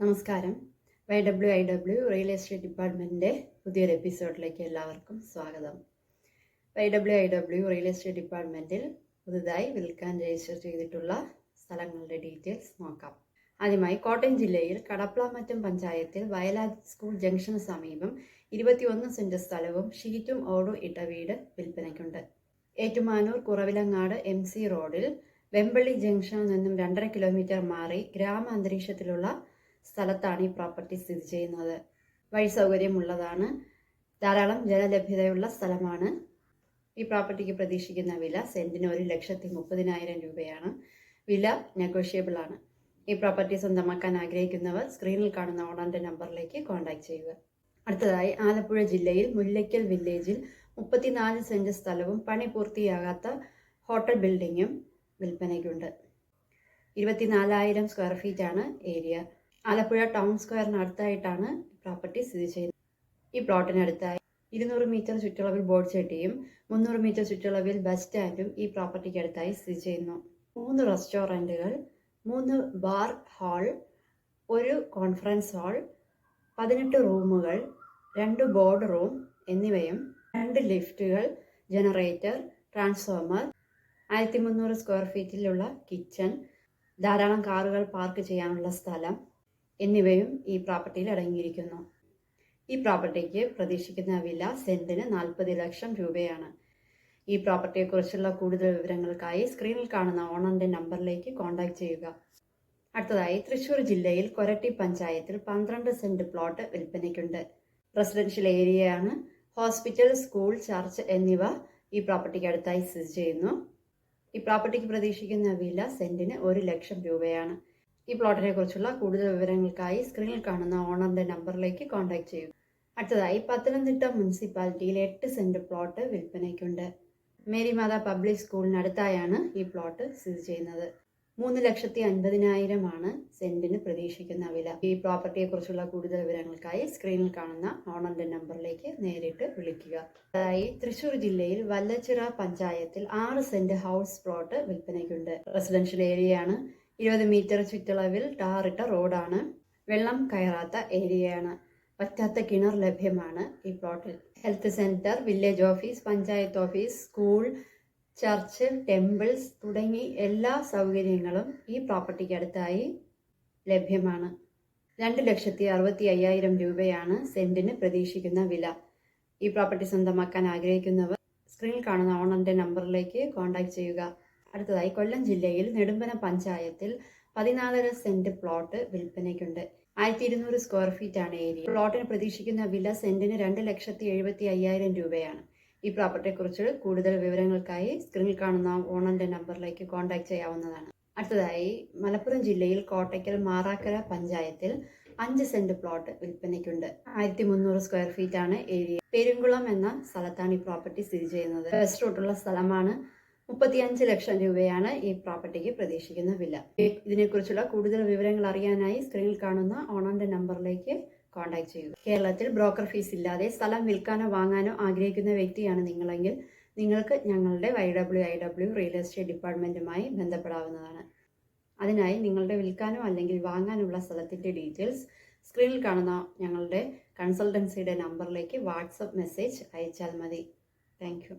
നമസ്കാരം. YWIW real estate ഡിപ്പാർട്ട്മെൻറ്റിൻ്റെ പുതിയൊരു എപ്പിസോഡിലേക്ക് എല്ലാവർക്കും സ്വാഗതം. YWIW റിയൽ എസ്റ്റേറ്റ് ഡിപ്പാർട്ട്മെൻറ്റിൽ പുതുതായി വിൽക്കാൻ രജിസ്റ്റർ ചെയ്തിട്ടുള്ള സ്ഥലങ്ങളുടെ ഡീറ്റെയിൽസ് നോക്കാം. ആദ്യമായി കോട്ടയം ജില്ലയിൽ കടപ്ലാമറ്റം പഞ്ചായത്തിൽ വയലാർ സ്കൂൾ ജംഗ്ഷന് സമീപം 21 സെൻറ് സ്ഥലവും ഷീറ്റും ഓടും ഇട്ട വീട് വിൽപ്പനയ്ക്കുണ്ട്. ഏറ്റുമാനൂർ കുറവിലങ്ങാട് MC റോഡിൽ വെമ്പള്ളി ജംഗ്ഷനിൽ നിന്നും 2.5 കിലോമീറ്റർ മാറി ഗ്രാമാന്തരീക്ഷത്തിലുള്ള സ്ഥലത്താണ് ഈ പ്രോപ്പർട്ടി സ്ഥിതി ചെയ്യുന്നത്. വഴി സൗകര്യമുള്ളതാണ്. ധാരാളം ജലലഭ്യതയുള്ള സ്ഥലമാണ്. ഈ പ്രോപ്പർട്ടിക്ക് പ്രതീക്ഷിക്കുന്ന വില സെന്റിന് 1,30,000 രൂപയാണ്. വില നെഗോഷ്യബിൾ ആണ്. ഈ പ്രോപ്പർട്ടി സ്വന്തമാക്കാൻ ആഗ്രഹിക്കുന്നവർ സ്ക്രീനിൽ കാണുന്ന ഓണറിന്റെ നമ്പറിലേക്ക് കോൺടാക്ട് ചെയ്യുക. അടുത്തതായി ആലപ്പുഴ ജില്ലയിൽ മുല്ലയ്ക്കൽ വില്ലേജിൽ 34 സെന്റ് സ്ഥലവും പണി പൂർത്തിയാകാത്ത ഹോട്ടൽ ബിൽഡിങ്ങും വിൽപ്പനയ്ക്കുണ്ട്. 24,000 സ്ക്വയർ ഫീറ്റ് ആണ് ഏരിയ. ആലപ്പുഴ ടൗൺ സ്ക്വയറിന് അടുത്തായിട്ടാണ് പ്രോപ്പർട്ടി സ്ഥിതി ചെയ്യുന്നത്. ഈ പ്ലോട്ടിനടുത്തായി 200 മീറ്റർ ചുറ്റളവിൽ ബോട്ട് ചെട്ടിയും 300 മീറ്റർ ചുറ്റളവിൽ ബസ് സ്റ്റാൻഡും ഈ പ്രോപ്പർട്ടിക്ക് അടുത്തായി സ്ഥിതി ചെയ്യുന്നു. 3 റെസ്റ്റോറൻറ്റുകൾ, 3 ബാർ ഹാൾ, 1 കോൺഫറൻസ് ഹാൾ, 18 റൂമുകൾ, 2 ബോർഡ് റൂം എന്നിവയും 2 ലിഫ്റ്റുകൾ, ജനറേറ്റർ, ട്രാൻസ്ഫോമർ, 1300 സ്ക്വയർ ഫീറ്റിലുള്ള കിച്ചൺ, ധാരാളം കാറുകൾ പാർക്ക് ചെയ്യാനുള്ള സ്ഥലം എന്നിവയും ഈ പ്രോപ്പർട്ടിയിൽ അടങ്ങിയിരിക്കുന്നു. ഈ പ്രോപ്പർട്ടിക്ക് പ്രതീക്ഷിക്കുന്ന വില സെന്റിന് 40 ലക്ഷം രൂപയാണ്. ഈ പ്രോപ്പർട്ടിയെക്കുറിച്ചുള്ള കൂടുതൽ വിവരങ്ങൾക്കായി സ്ക്രീനിൽ കാണുന്ന ഓണറിന്റെ നമ്പറിലേക്ക് കോൺടാക്ട് ചെയ്യുക. അടുത്തതായി തൃശ്ശൂർ ജില്ലയിൽ കൊരട്ടി പഞ്ചായത്തിൽ 12 സെന്റ് പ്ലോട്ട് വിൽപ്പനയ്ക്കുണ്ട്. റെസിഡൻഷ്യൽ ഏരിയയാണ്. ഹോസ്പിറ്റൽ, സ്കൂൾ, ചർച്ച് എന്നിവ ഈ പ്രോപ്പർട്ടിക്ക് അടുത്തായി സ്ഥിതി ചെയ്യുന്നു. ഈ പ്രോപ്പർട്ടിക്ക് പ്രതീക്ഷിക്കുന്ന വില സെന്റിന് 1 ലക്ഷം രൂപയാണ്. ഈ പ്ലോട്ടിനെ കുറിച്ചുള്ള കൂടുതൽ വിവരങ്ങൾക്കായി സ്ക്രീനിൽ കാണുന്ന ഓണറിന്റെ നമ്പറിലേക്ക് കോൺടാക്ട് ചെയ്യുക. അടുത്തതായി പത്തനംതിട്ട മുനിസിപ്പാലിറ്റിയിൽ 8 സെന്റ് പ്ലോട്ട് വിൽപ്പനയ്ക്കുണ്ട്. മേരിമാത പബ്ലിക് സ്കൂളിനടുത്തായാണ് ഈ പ്ലോട്ട് സ്ഥിതി ചെയ്യുന്നത്. 3,50,000 ആണ് സെന്റിന് പ്രതീക്ഷിക്കുന്ന വില. ഈ പ്രോപ്പർട്ടിയെ കുറിച്ചുള്ള കൂടുതൽ വിവരങ്ങൾക്കായി സ്ക്രീനിൽ കാണുന്ന ഓണറിന്റെ നമ്പറിലേക്ക് നേരിട്ട് വിളിക്കുക. അതായി തൃശ്ശൂർ ജില്ലയിൽ വല്ലച്ചിറ പഞ്ചായത്തിൽ 6 സെന്റ് ഹൗസ് പ്ലോട്ട് വിൽപ്പനയ്ക്കുണ്ട്. റെസിഡൻഷ്യൽ ഏരിയയാണ്. 20 മീറ്റർ ചുറ്റളവിൽ ടാറിട്ട റോഡാണ്. വെള്ളം കയറാത്ത ഏരിയയാണ്. വറ്റാത്ത കിണർ ലഭ്യമാണ് ഈ പ്ലോട്ടിൽ. Health centre, village office, panchayat office, school, church, temples തുടങ്ങി എല്ലാ സൗകര്യങ്ങളും ഈ പ്രോപ്പർട്ടിക്ക് അടുത്തായി ലഭ്യമാണ്. 2,65,000 രൂപയാണ് സെന്റിന് പ്രതീക്ഷിക്കുന്ന വില. ഈ പ്രോപ്പർട്ടി സ്വന്തമാക്കാൻ ആഗ്രഹിക്കുന്നവർ സ്ക്രീനിൽ കാണുന്ന ഓണറിന്റെ നമ്പറിലേക്ക് കോൺടാക്ട് ചെയ്യുക. അടുത്തതായി കൊല്ലം ജില്ലയിൽ നെടുമ്പന പഞ്ചായത്തിൽ 14.5 സെന്റ് പ്ലോട്ട് വിൽപ്പനയ്ക്കുണ്ട്. 1200 സ്ക്വയർ ഫീറ്റ് ആണ് ഏരിയ. പ്ലോട്ടിന് പ്രതീക്ഷിക്കുന്ന വില സെന്റിന് 2,75,000 രൂപയാണ്. ഈ പ്രോപ്പർട്ടിയെക്കുറിച്ച് കൂടുതൽ വിവരങ്ങൾക്കായി സ്ക്രീനിൽ കാണുന്ന ഓണറിന്റെ നമ്പറിലേക്ക് കോൺടാക്ട് ചെയ്യാവുന്നതാണ്. അടുത്തതായി മലപ്പുറം ജില്ലയിൽ കോട്ടയ്ക്കൽ മാറാക്കര പഞ്ചായത്തിൽ 5 സെന്റ് പ്ലോട്ട് വിൽപ്പനയ്ക്കുണ്ട്. 1300 സ്ക്വയർ ഫീറ്റ് ആണ് ഏരിയ. പെരുങ്കുളം എന്ന സ്ഥലത്താണ് ഈ പ്രോപ്പർട്ടി സ്ഥിതി ചെയ്യുന്നത്. വെസ്റ്റ് റൂട്ടുള്ള സ്ഥലമാണ്. 35 ലക്ഷം രൂപയാണ് ഈ പ്രോപ്പർട്ടിക്ക് പ്രതീക്ഷിക്കുന്ന വില. ഇതിനെക്കുറിച്ചുള്ള കൂടുതൽ വിവരങ്ങൾ അറിയാനായി സ്ക്രീനിൽ കാണുന്ന ഓണറിന്റെ നമ്പറിലേക്ക് കോൺടാക്ട് ചെയ്യുക. കേരളത്തിൽ ബ്രോക്കർ ഫീസ് ഇല്ലാതെ സ്ഥലം വിൽക്കാനോ വാങ്ങാനോ ആഗ്രഹിക്കുന്ന വ്യക്തിയാണ് നിങ്ങളെങ്കിൽ നിങ്ങൾക്ക് ഞങ്ങളുടെ YWIW റിയൽ എസ്റ്റേറ്റ് ഡിപ്പാർട്ട്മെന്റുമായി ബന്ധപ്പെടാവുന്നതാണ്. അതിനായി നിങ്ങളുടെ വിൽക്കാനോ അല്ലെങ്കിൽ വാങ്ങാനുള്ള സ്ഥലത്തിന്റെ ഡീറ്റെയിൽസ് സ്ക്രീനിൽ കാണുന്ന ഞങ്ങളുടെ കൺസൾട്ടൻസിയുടെ നമ്പറിലേക്ക് വാട്സപ്പ് മെസ്സേജ് അയച്ചാൽ മതി. Thank you.